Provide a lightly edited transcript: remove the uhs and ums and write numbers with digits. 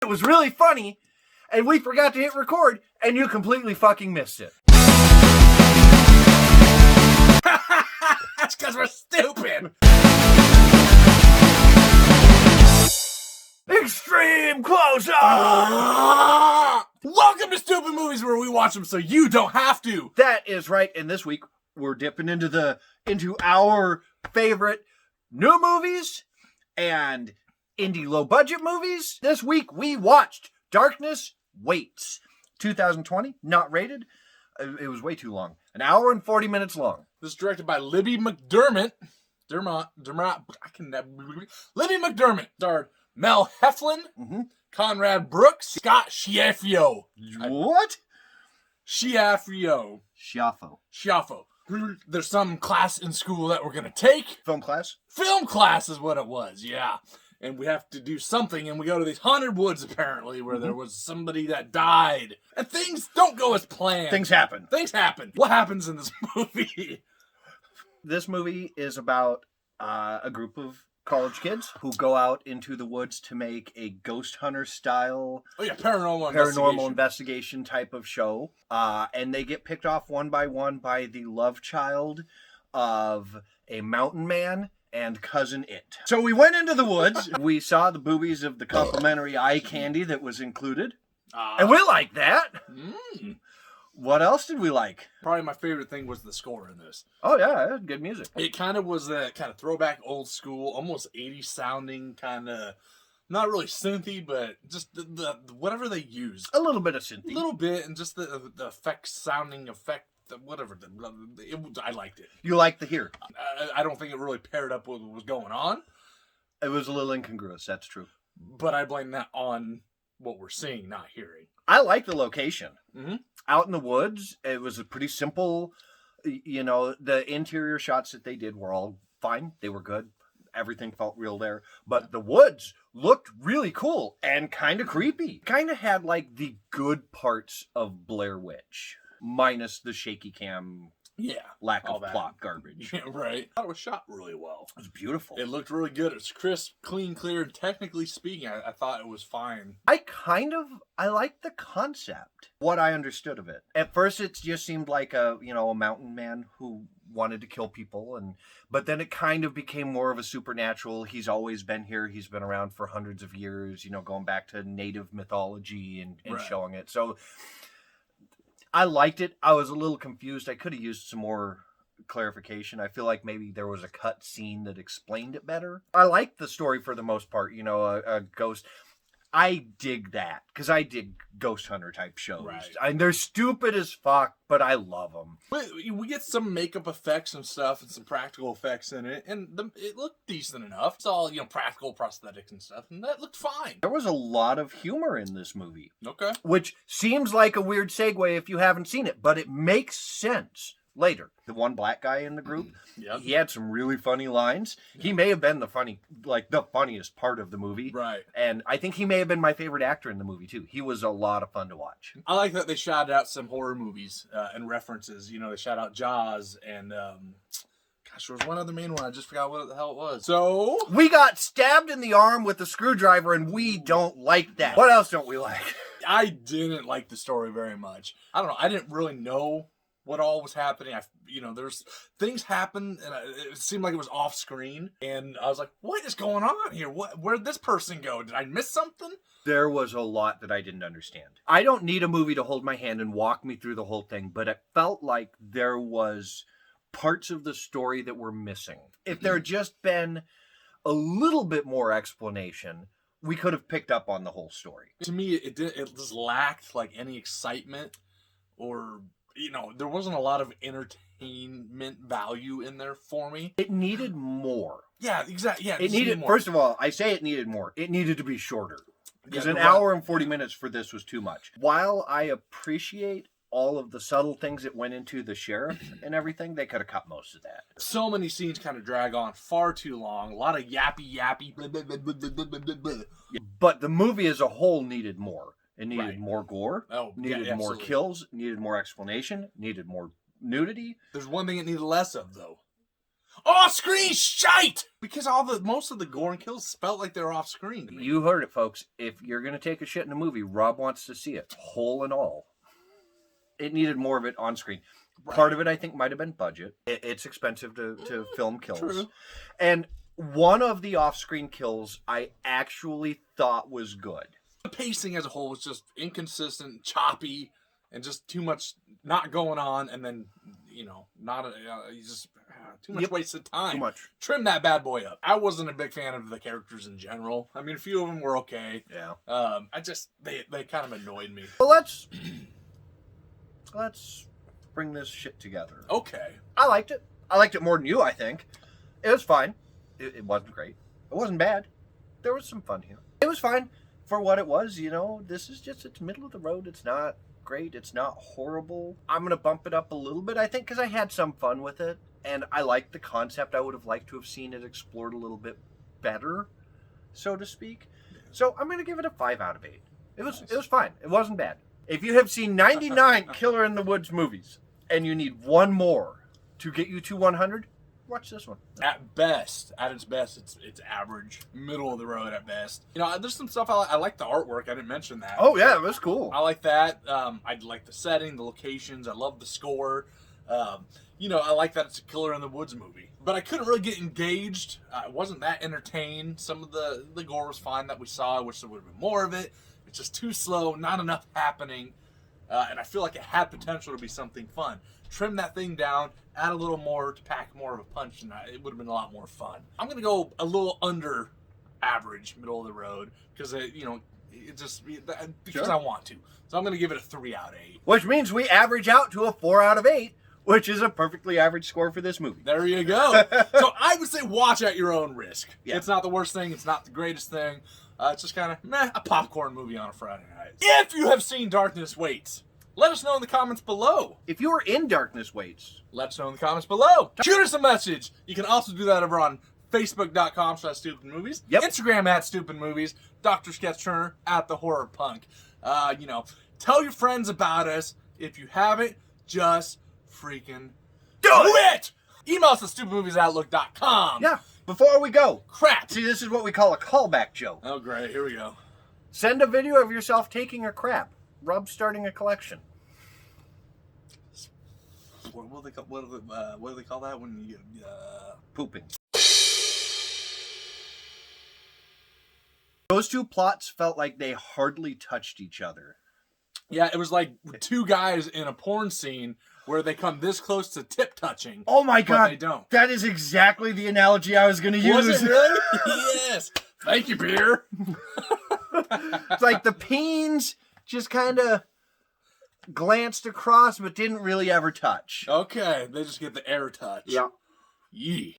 It was really funny, and we forgot to hit record, and you completely fucking missed it. That's because we're stupid. Extreme close-up! Welcome to Stupid Movies, where we watch them so you don't have to. That is right, and this week we're dipping into our favorite new movies and indie low-budget movies. This week we watched Darkness Waits, 2020, not rated. It was way too long. An hour and 40 minutes long. This is directed by Libby McDermott. Libby McDermott starred Mel Heflin, Conrad Brooks, Scott Schiaffo. What? Schiaffo. There's some class in school that we're going to take. Film class? Film class is what it was, yeah. And we have to do something, and we go to these haunted woods, apparently, where there was somebody that died. And things don't go as planned. Things happen. What happens in this movie? This movie is about a group of college kids who go out into the woods to make a ghost hunter style paranormal investigation type of show. And they get picked off one by one by the love child of a mountain man and cousin It. So we went into the woods. We saw the boobies of the complimentary eye candy that was included. And we liked that. What else did we like? Probably my favorite thing was the score in this. Oh, yeah, good music. It kind of was that kind of throwback old school, almost 80s sounding kind of, not really synthy, but just the whatever they use. A little bit of synthy. A little bit, and just the effects, sounding effect, whatever. I liked it. You liked the here. I don't think it really paired up with what was going on. It was a little incongruous, that's true. But I blame that on what we're seeing, not hearing. I like the location. Out in the woods, it was a pretty simple, the interior shots that they did were all fine. They were good. Everything felt real there. But the woods looked really cool and kind of creepy. Kind of had like the good parts of Blair Witch, minus the shaky cam. Yeah. Lack of plot garbage. Yeah, right. I thought it was shot really well. It was beautiful. It looked really good. It was crisp, clean, clear, and technically speaking, I thought it was fine. I liked the concept. What I understood of it. At first, it just seemed like a mountain man who wanted to kill people, but then it kind of became more of a supernatural. He's always been here. He's been around for hundreds of years, going back to native mythology and right. Showing it. So I liked it. I was a little confused. I could have used some more clarification. I feel like maybe there was a cut scene that explained it better. I liked the story for the most part. A ghost. I dig that because I dig ghost hunter type shows. Right. And they're stupid as fuck, but I love them. We get some makeup effects and stuff and some practical effects in it, and it looked decent enough. It's all practical prosthetics and stuff, and that looked fine. There was a lot of humor in this movie. Okay. Which seems like a weird segue if you haven't seen it, but it makes sense later. The one black guy in the group, yep. He had some really funny lines. Yep. He may have been the funniest part of the movie. Right. And I think he may have been my favorite actor in the movie, too. He was a lot of fun to watch. I like that they shouted out some horror movies and references. They shout out Jaws and, there was one other main one. I just forgot what the hell it was. So we got stabbed in the arm with a screwdriver, and we don't like that. What else don't we like? I didn't like the story very much. I don't know. I didn't really know what all was happening. There's things happen, and it seemed like it was off screen, and I was like, what is going on here? Where'd this person go? Did I miss something? There was a lot that I didn't understand. I don't need a movie to hold my hand and walk me through the whole thing, but it felt like there was parts of the story that were missing. If there had just been a little bit more explanation, we could have picked up on the whole story. To me, it just lacked like any excitement or there wasn't a lot of entertainment value in there for me. It needed more. Yeah, exactly. Yeah, it needed more. First of all, I say it needed more. It needed to be shorter. Because an hour and 40 minutes for this was too much. While I appreciate all of the subtle things that went into the sheriff and everything, they could have cut most of that. So many scenes kind of drag on far too long. A lot of yappy. Blah, blah, blah, blah, blah, blah, blah. But the movie as a whole needed more. It needed right. more gore, needed more kills, needed more explanation, needed more nudity. There's one thing it needed less of, though. Off-screen shite! Because most of the gore and kills felt like they were off-screen to me. You heard it, folks. If you're going to take a shit in a movie, Rob wants to see it, whole and all. It needed more of it on screen. Right. Part of it, I think, might have been budget. It's expensive to film kills. True. And one of the off-screen kills I actually thought was good. The pacing as a whole was just inconsistent, choppy, and just too much not going on, and then, too much wasted time. Too much. Trim that bad boy up. I wasn't a big fan of the characters in general. I mean, a few of them were okay. Yeah. They kind of annoyed me. Well, let's bring this shit together. Okay. I liked it. I liked it more than you, I think. It was fine. It wasn't great. It wasn't bad. There was some fun here. It was fine for what it was, This is just, it's middle of the road. It's not great. It's not horrible. I'm going to bump it up a little bit, I think, because I had some fun with it. And I liked the concept. I would have liked to have seen it explored a little bit better, so to speak. So I'm going to give it a 5 out of 8. It was fine. It wasn't bad. If you have seen 99 Killer in the Woods movies and you need one more to get you to 100, watch this one. At its best, it's average, middle of the road at best. There's some stuff I like the artwork. I didn't mention that. Oh yeah, it was cool. I like that. I like the setting, the locations. I love the score. I like that it's a Killer in the Woods movie. But I couldn't really get engaged. I wasn't that entertained. Some of the gore was fine that we saw. I wish there would have been more of it. It's just too slow, not enough happening. And I feel like it had potential to be something fun. Trim that thing down, add a little more to pack more of a punch, and it would have been a lot more fun. I'm going to go a little under average, middle of the road, because, because I want to. So I'm going to give it a 3 out of 8. Which means we average out to a 4 out of 8, which is a perfectly average score for this movie. There you go. So I would say watch at your own risk. Yeah. It's not the worst thing. It's not the greatest thing. It's just kind of a popcorn movie on a Friday night. If you have seen Darkness Waits, let us know in the comments below. If you were in Darkness Waits, let us know in the comments below. Shoot us a message. You can also do that over on Facebook.com/StupidMovies. Yep. Instagram @StupidMovies. Dr. Sketch Turner @TheHorrorPunk. Tell your friends about us. If you haven't, just freaking do it! Email us at stupidmoviesoutlook.com. Yeah. Before we go, crap. See, this is what we call a callback joke. Oh, great. Here we go. Send a video of yourself taking a crap. Rob's starting a collection. What do they call that when you pooping? Those two plots felt like they hardly touched each other. Yeah, it was like two guys in a porn scene where they come this close to tip touching. Oh my god, but they don't. That is exactly the analogy I was going to use. Was it really? Yes. Thank you, beer. It's like the peens just kind of glanced across, but didn't really ever touch. Okay, they just get the air touch. Yeah. Yee.